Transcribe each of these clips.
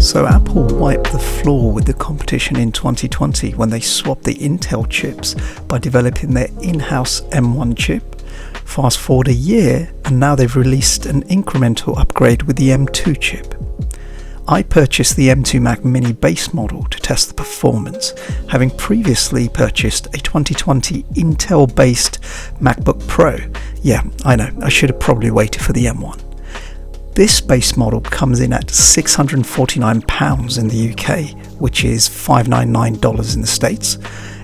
So Apple wiped the floor with the competition in 2020 when they swapped the Intel chips by developing their in-house M1 chip. Fast forward a year and now they've released an incremental upgrade with the M2 chip. I purchased the M2 Mac Mini base model to test the performance, having previously purchased a 2020 Intel-based MacBook Pro. Yeah, I know, I should have probably waited for the M1. This base model comes in at £649 in the UK, which is $599 in the States.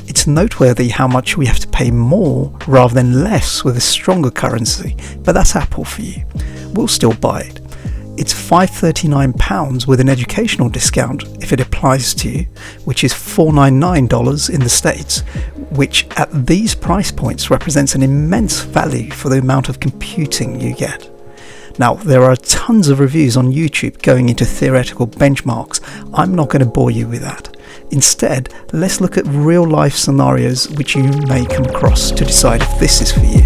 It's noteworthy how much we have to pay more rather than less with a stronger currency, but that's Apple for you. We'll still buy it. It's £539 with an educational discount if it applies to you, which is $499 in the States, which at these price points represents an immense value for the amount of computing you get. Now, there are tons of reviews on YouTube going into theoretical benchmarks. I'm not going to bore you with that. Instead, let's look at real-life scenarios which you may come across to decide if this is for you.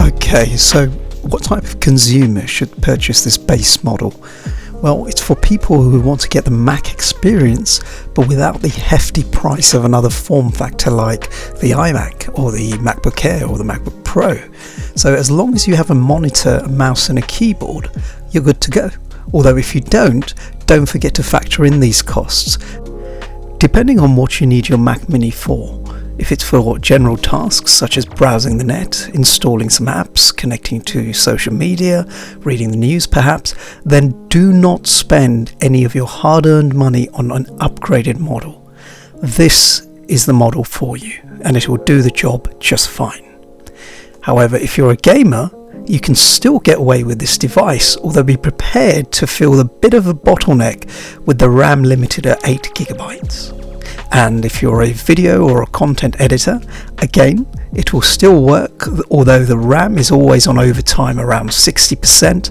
Okay, so what type of consumer should purchase this base model? Well, it's for people who want to get the Mac experience, but without the hefty price of another form factor like the iMac or the MacBook Air or the MacBook Pro. So as long as you have a monitor, a mouse and a keyboard, you're good to go. Although if you don't forget to factor in these costs. Depending on what you need your Mac Mini for, if it's for general tasks such as browsing the net, installing some apps, connecting to social media, reading the news perhaps, then do not spend any of your hard-earned money on an upgraded model. This is the model for you, and it will do the job just fine. However, if you're a gamer, you can still get away with this device, although be prepared to feel a bit of a bottleneck with the RAM limited at 8GB. And if you're a video or a content editor, again, it will still work, although the RAM is always on overtime around 60%,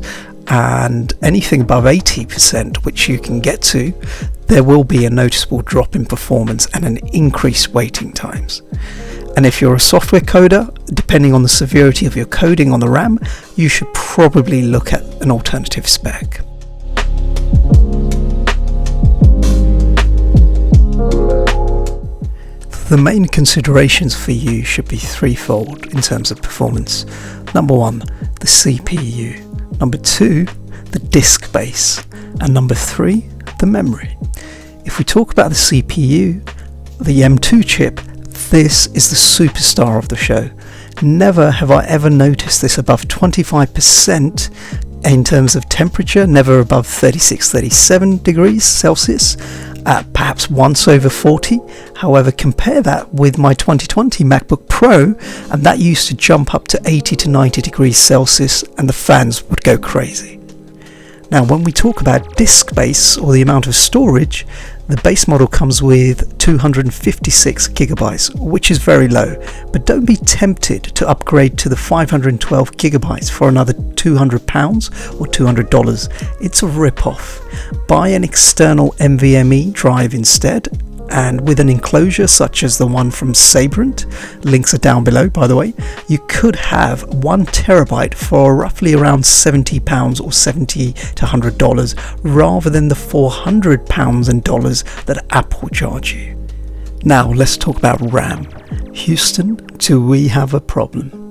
and anything above 80%, which you can get to, there will be a noticeable drop in performance and an increased waiting times. And if you're a software coder, depending on the severity of your coding on the RAM, you should probably look at an alternative spec. The main considerations for you should be threefold in terms of performance. Number one, the CPU. Number two, the disk base. And number three, the memory. If we talk about the CPU, the M2 chip, this is the superstar of the show. Never have I ever noticed this above 25% in terms of temperature, never above 36-37 degrees Celsius. Perhaps once over 40. However, compare that with my 2020 MacBook Pro, and that used to jump up to 80-90 degrees Celsius and the fans would go crazy. Now, when we talk about disk space or the amount of storage, the base model comes with 256 gigabytes, which is very low, but don't be tempted to upgrade to the 512 gigabytes for another £200 or $200. It's a rip-off. Buy an external NVMe drive instead, and with an enclosure such as the one from Sabrent, links are down below by the way, you could have 1 terabyte for roughly around £70 or $70 to $100 rather than the £400 and dollars that Apple charge you. Now let's talk about RAM. Houston, do we have a problem?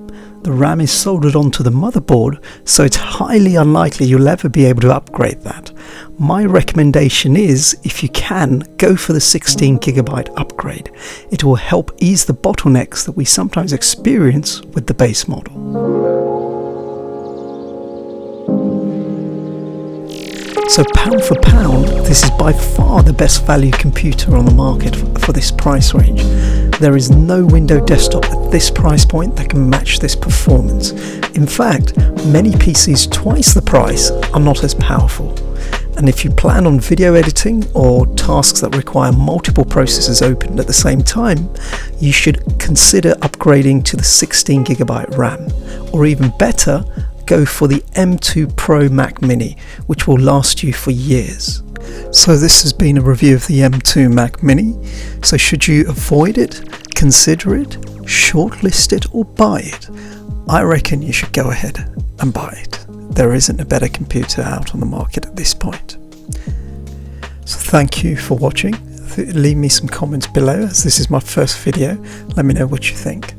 The RAM is soldered onto the motherboard, so it's highly unlikely you'll ever be able to upgrade that. My recommendation is, if you can, go for the 16 gigabyte upgrade. It will help ease the bottlenecks that we sometimes experience with the base model. So pound for pound, this is by far the best value computer on the market for this price range. There is no Windows desktop at this price point that can match this performance. In fact, many PCs twice the price are not as powerful. And if you plan on video editing or tasks that require multiple processors open at the same time, you should consider upgrading to the 16GB RAM, or even better, go for the M2 Pro Mac Mini, which will last you for years. So this has been a review of the M2 Mac Mini. So should you avoid it, consider it, shortlist it, or buy it? I reckon you should go ahead and buy it. There isn't a better computer out on the market at this point. So thank you for watching. Leave me some comments below, as this is my first video. Let me know what you think.